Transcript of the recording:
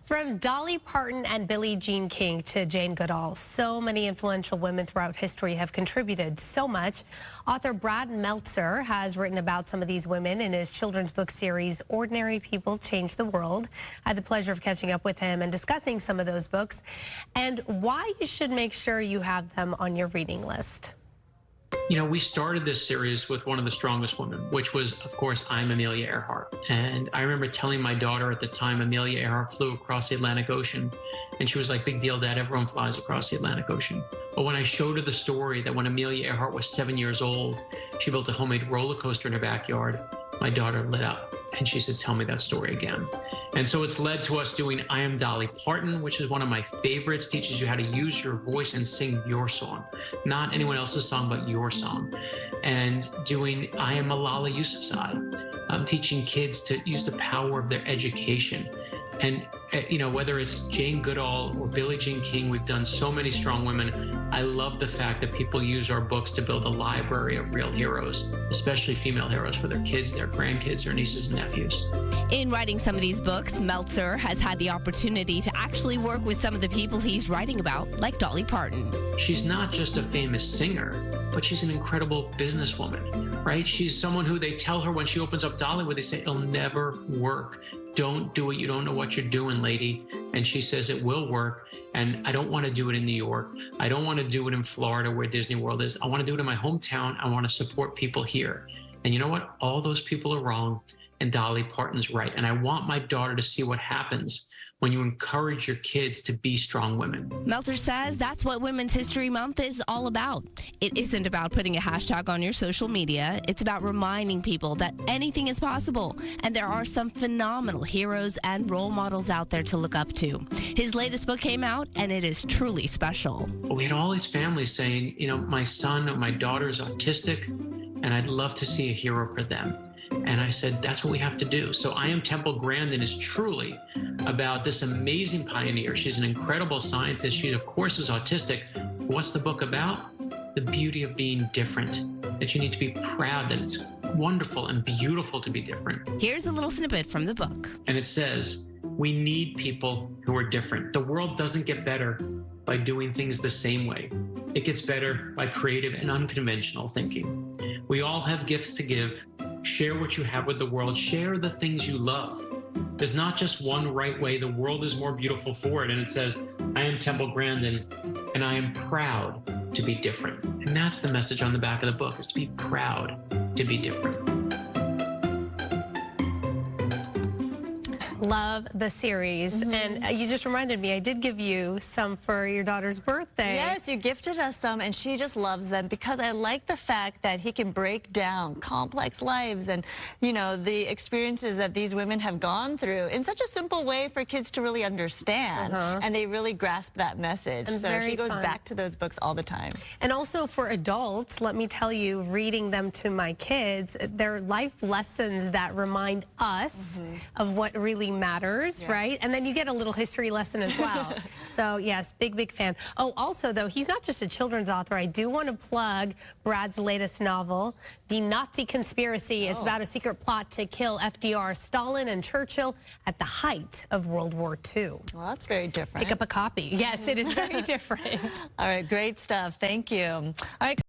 From Dolly Parton and Billie Jean King to Jane Goodall, so many influential women throughout history have contributed so much. Author Brad Meltzer has written about some of these women in his children's book series, Ordinary People Change the World. I had the pleasure of catching up with him and discussing some of those books and why you should make sure you have them on your reading list. You know, we started this series with one of the strongest women, which was, of course, I'm Amelia Earhart. And I remember telling my daughter at the time, Amelia Earhart flew across the Atlantic Ocean. And she was like, big deal, Dad, everyone flies across the Atlantic Ocean. But when I showed her the story that when Amelia Earhart was 7 years old, she built a homemade roller coaster in her backyard, my daughter lit up. And she said, tell me that story again. And so it's led to us doing I Am Dolly Parton, which is one of my favorites, teaches you how to use your voice and sing your song, not anyone else's song, but your song. And doing I Am Malala Yousafzai, teaching kids to use the power of their education. And, you know, whether it's Jane Goodall or Billie Jean King, we've done so many strong women. I love the fact that people use our books to build a library of real heroes, especially female heroes for their kids, their grandkids, their nieces and nephews. In writing some of these books, Meltzer has had the opportunity to actually work with some of the people he's writing about, like Dolly Parton. She's not just a famous singer, but she's an incredible businesswoman, right? She's someone who they tell her when she opens up Dollywood, they say, it'll never work. Don't do it. You don't know what you're doing, lady. And she says it will work. And I don't want to do it in New York. I don't want to do it in Florida where Disney World is. I want to do it in my hometown. I want to support people here. And you know what? All those people are wrong. And Dolly Parton's right. And I want my daughter to see what happens when you encourage your kids to be strong women. Meltzer says that's what Women's History Month is all about. It isn't about putting a hashtag on your social media. It's about reminding people that anything is possible. And there are some phenomenal heroes and role models out there to look up to. His latest book came out, and it is truly special. We had all these families saying, you know, my son or my daughter is autistic, and I'd love to see a hero for them. And I said, that's what we have to do. So I Am Temple Grandin is truly about this amazing pioneer. She's an incredible scientist. She, of course, is autistic. What's the book about? The beauty of being different, that you need to be proud that it's wonderful and beautiful to be different. Here's a little snippet from the book. And it says, we need people who are different. The world doesn't get better by doing things the same way. It gets better by creative and unconventional thinking. We all have gifts to give. Share what you have with the world. Share the things you love. There's not just one right way. The world is more beautiful for it. And it says, I am Temple Grandin, and I am proud to be different. And that's the message on the back of the book, is to be proud to be different. Love the series. And you just reminded me, I did give you some for your daughter's birthday. Yes, you gifted us some, and she just loves them because I like the fact that he can break down complex lives and, you know, the experiences that these women have gone through in such a simple way for kids to really understand. And they really grasp that message. And so she goes fun. back to those books all the time. And also for adults, let me tell you, reading them to my kids, they're life lessons that remind us of what really matters, right? And then you get a little history lesson as well. So yes, big fan. Oh, also though, he's not just a children's author. I do want to plug Brad's latest novel, The Nazi Conspiracy. It's about a secret plot to kill FDR, Stalin, and Churchill at the height of World War II. Well, that's very different. Pick up a copy. Yes, it is very different. All right, great stuff. Thank you. All right.